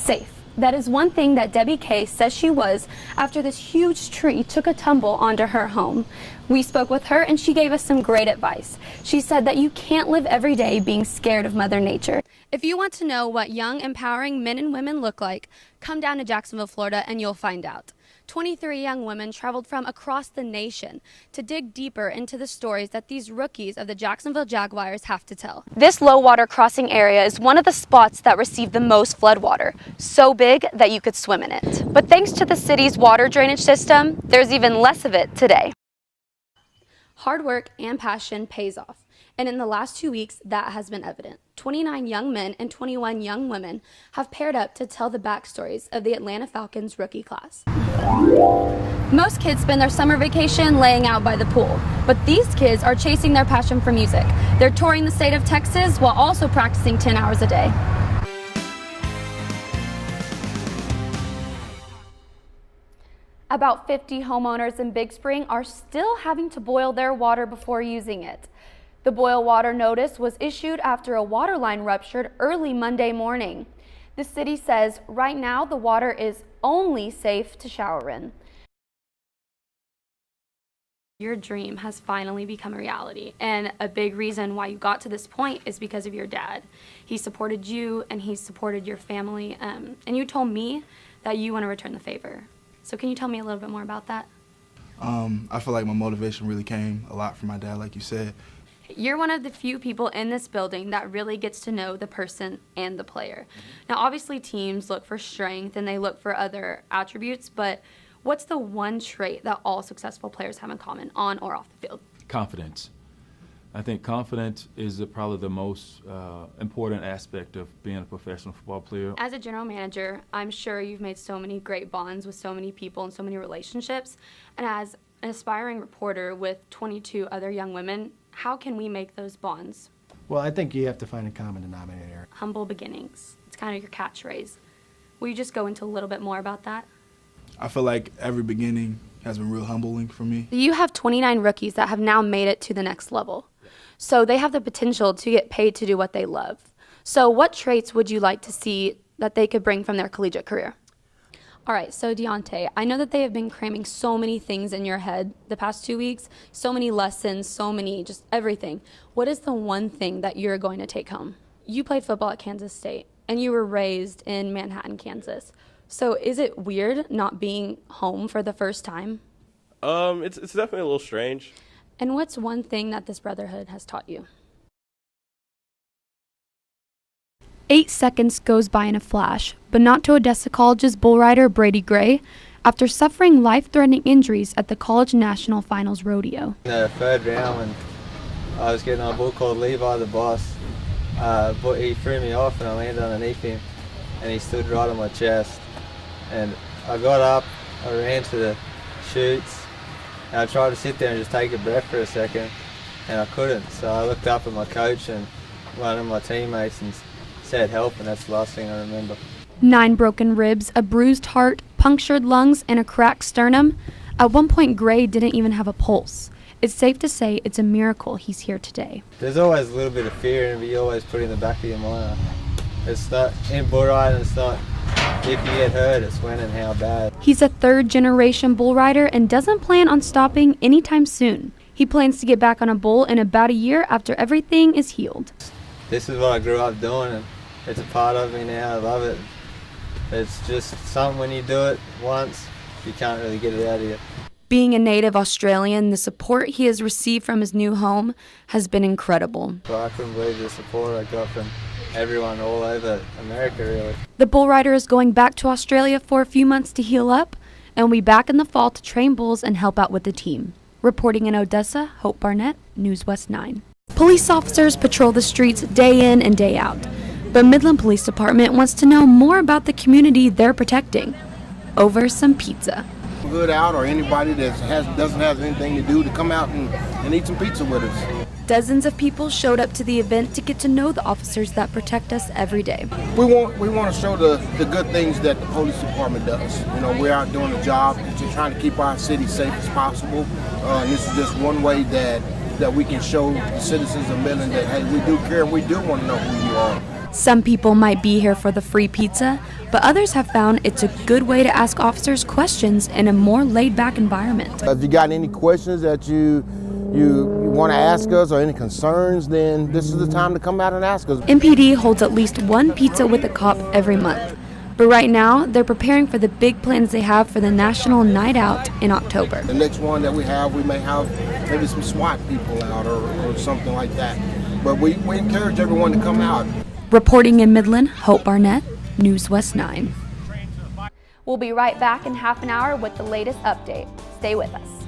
safe. That is one thing that Debbie Kay says she was after this huge tree took a tumble onto her home. We spoke with her and she gave us some great advice. She said that you can't live every day being scared of Mother Nature. If you want to know what young, empowering men and women look like, come down to Jacksonville, Florida, and you'll find out. 23 young women traveled from across the nation to dig deeper into the stories that these rookies of the Jacksonville Jaguars have to tell. This low water crossing area is one of the spots that receive the most floodwater, so big that you could swim in it. But thanks to the city's water drainage system, there's even less of it today. Hard work and passion pays off. And in the last 2 weeks, that has been evident. 29 young men and 21 young women have paired up to tell the backstories of the Atlanta Falcons rookie class. Most kids spend their summer vacation laying out by the pool, but these kids are chasing their passion for music. They're touring the state of Texas while also practicing 10 hours a day. About 50 homeowners in Big Spring are still having to boil their water before using it. The boil water notice was issued after a water line ruptured early Monday morning. The city says right now the water is only safe to shower in. Your dream has finally become a reality, and a big reason why you got to this point is because of your dad. He supported you and he supported your family, and you told me that you want to return the favor. So can you tell me a little bit more about that? I feel like my motivation really came a lot from my dad, like you said. You're one of the few people in this building that really gets to know the person and the player. Now, obviously, teams look for strength and they look for other attributes, but what's the one trait that all successful players have in common, on or off the field? Confidence. I think confidence is probably the most important aspect of being a professional football player. As a general manager, I'm sure you've made so many great bonds with so many people and so many relationships. And as an aspiring reporter with 22 other young women, how can we make those bonds? Well, I think you have to find a common denominator. Humble beginnings. It's kind of your catchphrase. Will you just go into a little bit more about that? I feel like every beginning has been real humbling for me. You have 29 rookies that have now made it to the next level. So they have the potential to get paid to do what they love. So what traits would you like to see that they could bring from their collegiate career? All right, so Deontay, I know that they have been cramming so many things in your head the past 2 weeks, so many lessons, so many, just everything. What is the one thing that you're going to take home? You played football at Kansas State, and you were raised in Manhattan, Kansas. So is it weird not being home for the first time? It's definitely a little strange. And what's one thing that this brotherhood has taught you? 8 seconds goes by in a flash, but not to Odessa College's bull rider Brady Gray after suffering life-threatening injuries at the College National Finals Rodeo. In the third round, when I was getting on a bull called Levi the boss, but he threw me off and I landed underneath him and he stood right on my chest. And I got up, I ran to the chutes, and I tried to sit there and just take a breath for a second, and I couldn't. So I looked up at my coach and one of my teammates and said help, and that's the last thing I remember. 9 broken ribs, a bruised heart, punctured lungs, and a cracked sternum. At one point, Gray didn't even have a pulse. It's safe to say it's a miracle he's here today. There's always a little bit of fear, and you always put it in the back of your mind. It's not in bull riding, it's not if you get hurt, it's when and how bad. He's a third-generation bull rider and doesn't plan on stopping anytime soon. He plans to get back on a bull in about a year after everything is healed. This is what I grew up doing, and it's a part of me now. I love it. It's just something when you do it once, you can't really get it out of you. Being a native Australian, the support he has received from his new home has been incredible. But I couldn't believe the support I got from everyone all over America, really. The bull rider is going back to Australia for a few months to heal up, and will be back in the fall to train bulls and help out with the team. Reporting in Odessa, Hope Barnett, News West 9. Police officers patrol the streets day in and day out, but Midland Police Department wants to know more about the community they're protecting over some pizza. Good out, or anybody that doesn't have anything to do to come out and eat some pizza with us. Dozens of people showed up to the event to get to know the officers that protect us every day. We want to show the good things that the police department does. You know, we're out doing a job, just trying to keep our city safe as possible. And this is just one way that we can show the citizens of Midland that, hey, we do care, we do want to know who you are. Some people might be here for the free pizza, but others have found it's a good way to ask officers questions in a more laid-back environment. If you got any questions that you want to ask us or any concerns, then this is the time to come out and ask us. MPD holds at least one pizza with a cop every month. But right now, they're preparing for the big plans they have for the National Night Out in October. The next one that we may have maybe some SWAT people out or something like that. But we encourage everyone to come out. Reporting in Midland, Hope Barnett, News West 9. We'll be right back in half an hour with the latest update. Stay with us.